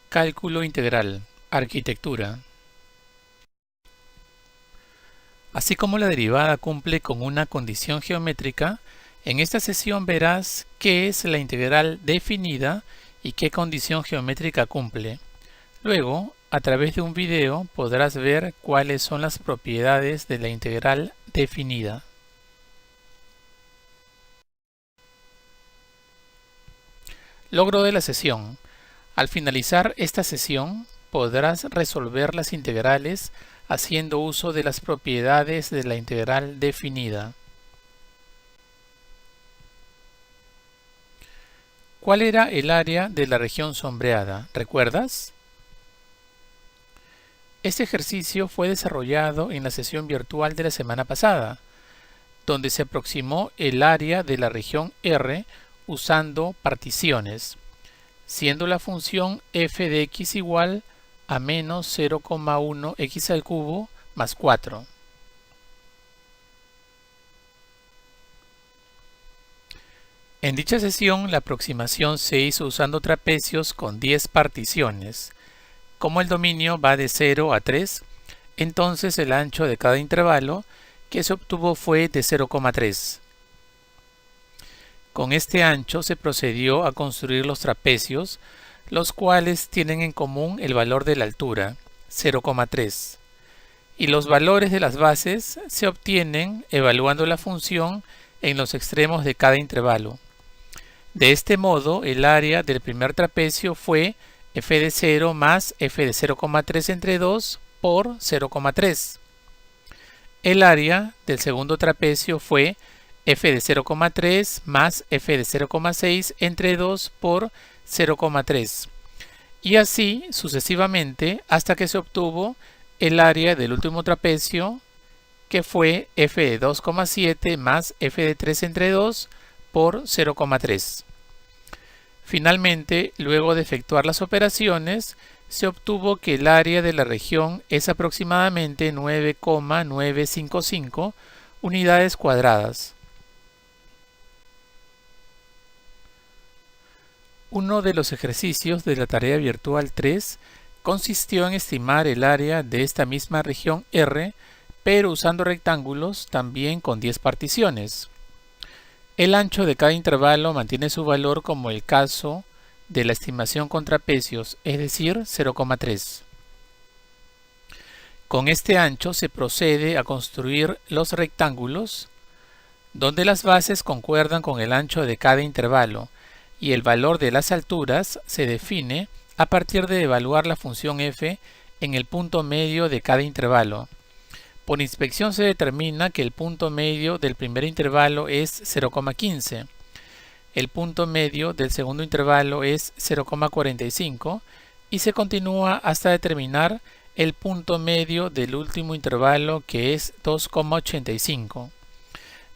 Cálculo integral, arquitectura. Así como la derivada cumple con una condición geométrica, en esta sesión verás qué es la integral definida y qué condición geométrica cumple. Luego, a través de un video podrás ver cuáles son las propiedades de la integral definida. Logro de la sesión. Al finalizar esta sesión, podrás resolver las integrales haciendo uso de las propiedades de la integral definida. ¿Cuál era el área de la región sombreada? ¿Recuerdas? Este ejercicio fue desarrollado en la sesión virtual de la semana pasada, donde se aproximó el área de la región R usando particiones, siendo la función f de x igual a menos 0,1 x al cubo más 4. En dicha sesión, la aproximación se hizo usando trapecios con 10 particiones. Como el dominio va de 0 a 3, entonces el ancho de cada intervalo que se obtuvo fue de 0,3. Con este ancho se procedió a construir los trapecios, los cuales tienen en común el valor de la altura, 0,3. Y los valores de las bases se obtienen evaluando la función en los extremos de cada intervalo. De este modo, el área del primer trapecio fue f de 0 más f de 0,3 entre 2 por 0,3. El área del segundo trapecio fue f de 0,3 más f de 0,6 entre 2 por 0,3. Y así sucesivamente hasta que se obtuvo el área del último trapecio, que fue f de 2,7 más f de 3 entre 2 por 0,3. Finalmente, luego de efectuar las operaciones, se obtuvo que el área de la región es aproximadamente 9,955 unidades cuadradas. Uno de los ejercicios de la tarea virtual 3 consistió en estimar el área de esta misma región R, pero usando rectángulos también con 10 particiones. El ancho de cada intervalo mantiene su valor como el caso de la estimación con trapecios, es decir, 0,3. Con este ancho se procede a construir los rectángulos, donde las bases concuerdan con el ancho de cada intervalo, y el valor de las alturas se define a partir de evaluar la función f en el punto medio de cada intervalo. Por inspección se determina que el punto medio del primer intervalo es 0,15, el punto medio del segundo intervalo es 0,45 y se continúa hasta determinar el punto medio del último intervalo, que es 2,85.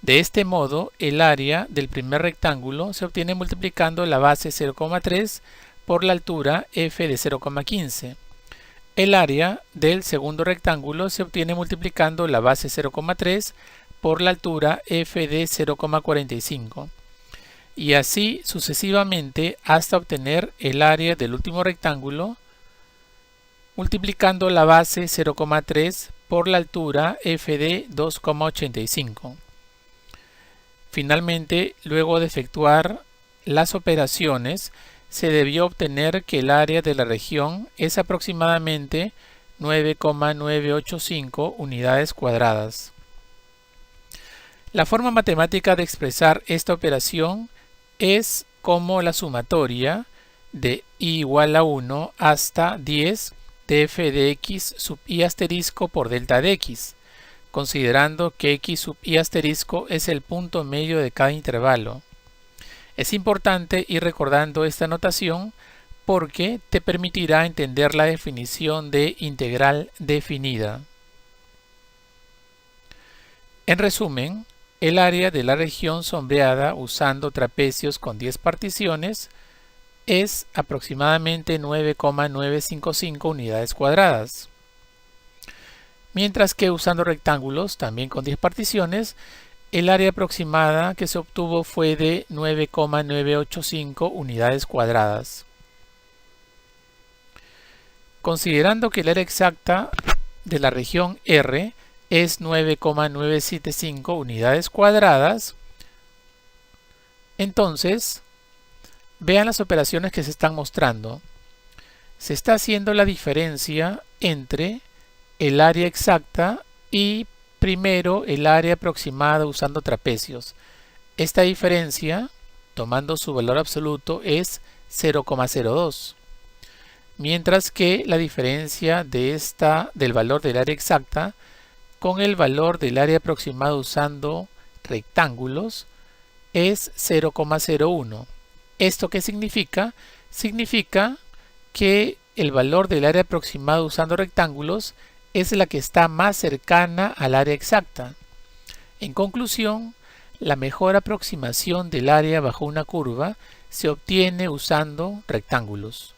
De este modo, el área del primer rectángulo se obtiene multiplicando la base 0,3 por la altura f de 0,15. El área del segundo rectángulo se obtiene multiplicando la base 0,3 por la altura f de 0,45. Y así sucesivamente hasta obtener el área del último rectángulo multiplicando la base 0,3 por la altura f de 2,85. Finalmente, luego de efectuar las operaciones, se debió obtener que el área de la región es aproximadamente 9,985 unidades cuadradas. La forma matemática de expresar esta operación es como la sumatoria de i igual a 1 hasta 10 de f de x sub i asterisco por delta de x, considerando que x sub i asterisco es el punto medio de cada intervalo. Es importante ir recordando esta notación porque te permitirá entender la definición de integral definida. En resumen, el área de la región sombreada usando trapecios con 10 particiones es aproximadamente 9,955 unidades cuadradas. Mientras que usando rectángulos, también con 10 particiones, el área aproximada que se obtuvo fue de 9,985 unidades cuadradas. Considerando que el área exacta de la región R es 9,975 unidades cuadradas, entonces vean las operaciones que se están mostrando. Se está haciendo la diferencia entre el área exacta y primero el área aproximada usando trapecios. Esta diferencia, tomando su valor absoluto, es 0,02. Mientras que la diferencia del valor del área exacta con el valor del área aproximada usando rectángulos es 0,01. ¿Esto qué significa? Significa que el valor del área aproximada usando rectángulos es la que está más cercana al área exacta. En conclusión, la mejor aproximación del área bajo una curva se obtiene usando rectángulos.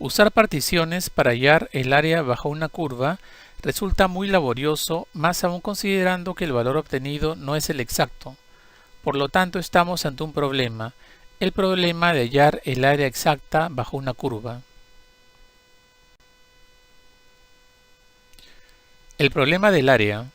Usar particiones para hallar el área bajo una curva resulta muy laborioso, más aún considerando que el valor obtenido no es el exacto. Por lo tanto, estamos ante un problema, el problema de hallar el área exacta bajo una curva. El problema del área.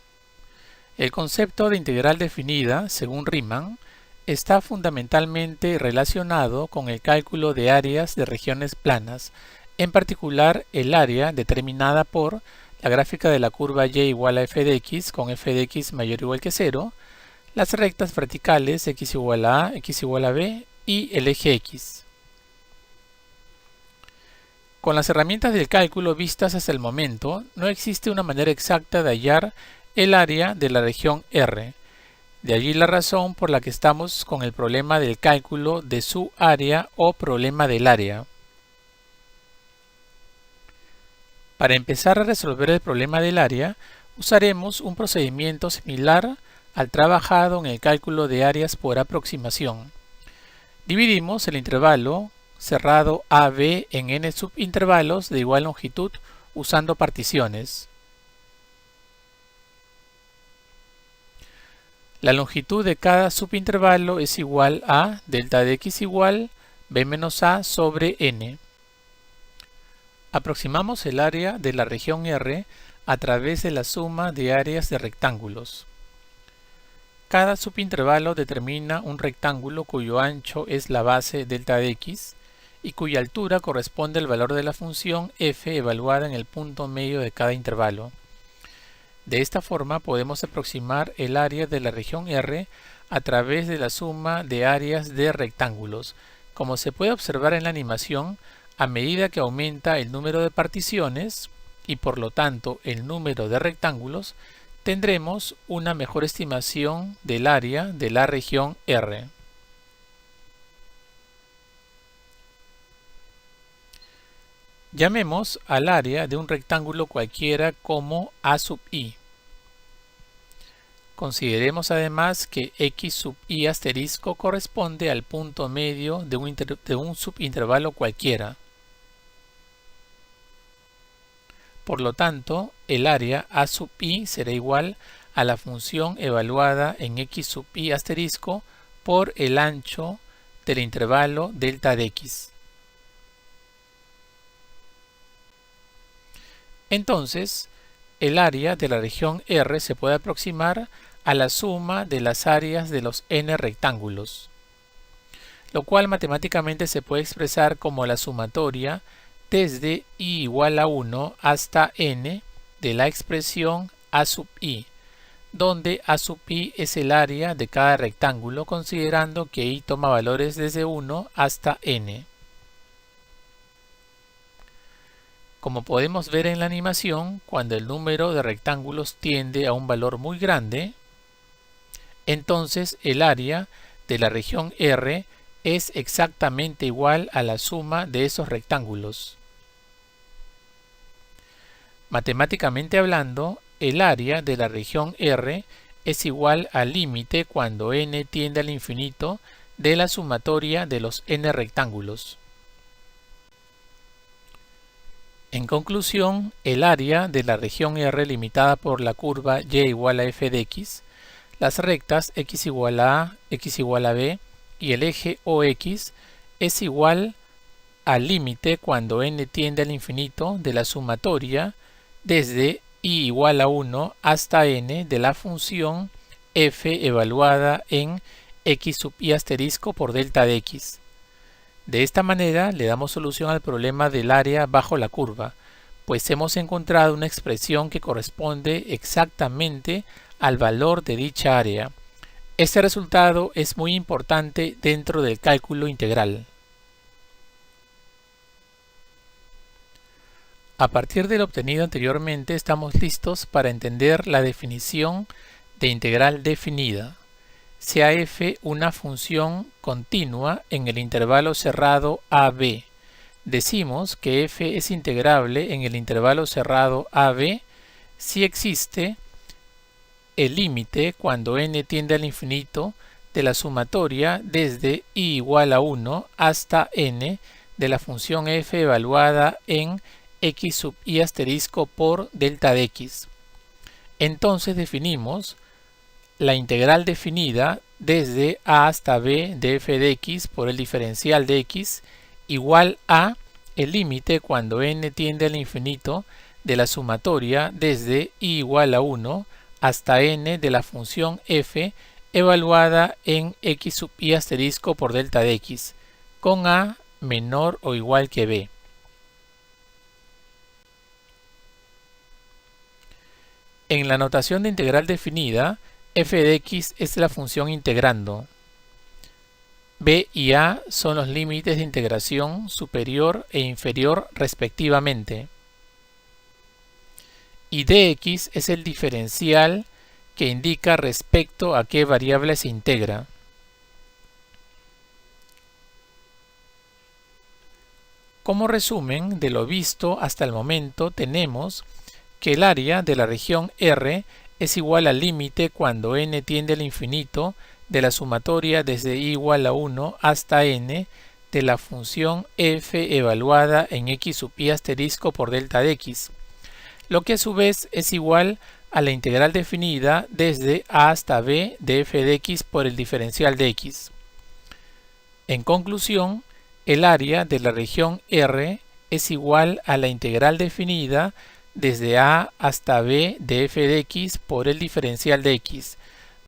El concepto de integral definida, según Riemann, está fundamentalmente relacionado con el cálculo de áreas de regiones planas, en particular el área determinada por la gráfica de la curva y igual a f de x con f de x mayor o igual que 0, las rectas verticales x igual a a, x igual a b y el eje x. Con las herramientas del cálculo vistas hasta el momento, no existe una manera exacta de hallar el área de la región R. De allí la razón por la que estamos con el problema del cálculo de su área o problema del área. Para empezar a resolver el problema del área, usaremos un procedimiento similar al trabajado en el cálculo de áreas por aproximación. Dividimos el intervalo cerrado AB en n subintervalos de igual longitud usando particiones. La longitud de cada subintervalo es igual a delta de x igual b menos a sobre n. Aproximamos el área de la región R a través de la suma de áreas de rectángulos. Cada subintervalo determina un rectángulo cuyo ancho es la base delta de x y cuya altura corresponde al valor de la función f evaluada en el punto medio de cada intervalo. De esta forma podemos aproximar el área de la región R a través de la suma de áreas de rectángulos. Como se puede observar en la animación, a medida que aumenta el número de particiones y por lo tanto el número de rectángulos, tendremos una mejor estimación del área de la región R. Llamemos al área de un rectángulo cualquiera como A sub i. Consideremos además que x sub i asterisco corresponde al punto medio de un subintervalo cualquiera. Por lo tanto, el área A sub i será igual a la función evaluada en x sub i asterisco por el ancho del intervalo delta de x. Entonces, el área de la región R se puede aproximar a la suma de las áreas de los n rectángulos, lo cual matemáticamente se puede expresar como la sumatoria desde i igual a 1 hasta n de la expresión A sub i, donde A sub i es el área de cada rectángulo considerando que i toma valores desde 1 hasta n. Como podemos ver en la animación, cuando el número de rectángulos tiende a un valor muy grande, entonces el área de la región R es exactamente igual a la suma de esos rectángulos. Matemáticamente hablando, el área de la región R es igual al límite cuando n tiende al infinito de la sumatoria de los n rectángulos. En conclusión, el área de la región R limitada por la curva y igual a f de x, las rectas x igual a a, x igual a b y el eje OX es igual al límite cuando n tiende al infinito de la sumatoria desde i igual a 1 hasta n de la función f evaluada en x sub i asterisco por delta de x. De esta manera le damos solución al problema del área bajo la curva, pues hemos encontrado una expresión que corresponde exactamente al valor de dicha área. Este resultado es muy importante dentro del cálculo integral. A partir de lo obtenido anteriormente, estamos listos para entender la definición de integral definida. Sea f una función continua en el intervalo cerrado AB. Decimos que f es integrable en el intervalo cerrado AB si existe el límite cuando n tiende al infinito de la sumatoria desde i igual a 1 hasta n de la función f evaluada en x sub i asterisco por delta de x. Entonces definimos la integral definida desde a hasta b de f de x por el diferencial de x igual a el límite cuando n tiende al infinito de la sumatoria desde i igual a 1 hasta n de la función f evaluada en x sub i asterisco por delta de x, con a menor o igual que b. En la notación de integral definida, f de x es la función integrando. B y a son los límites de integración superior e inferior respectivamente. Y dx es el diferencial que indica respecto a qué variable se integra. Como resumen de lo visto hasta el momento, tenemos que el área de la región R es igual al límite cuando n tiende al infinito de la sumatoria desde i igual a 1 hasta n de la función f evaluada en x sub i asterisco por delta de x, lo que a su vez es igual a la integral definida desde a hasta b de f de x por el diferencial de x. En conclusión, el área de la región R es igual a la integral definida desde a hasta b de f de x por el diferencial de x,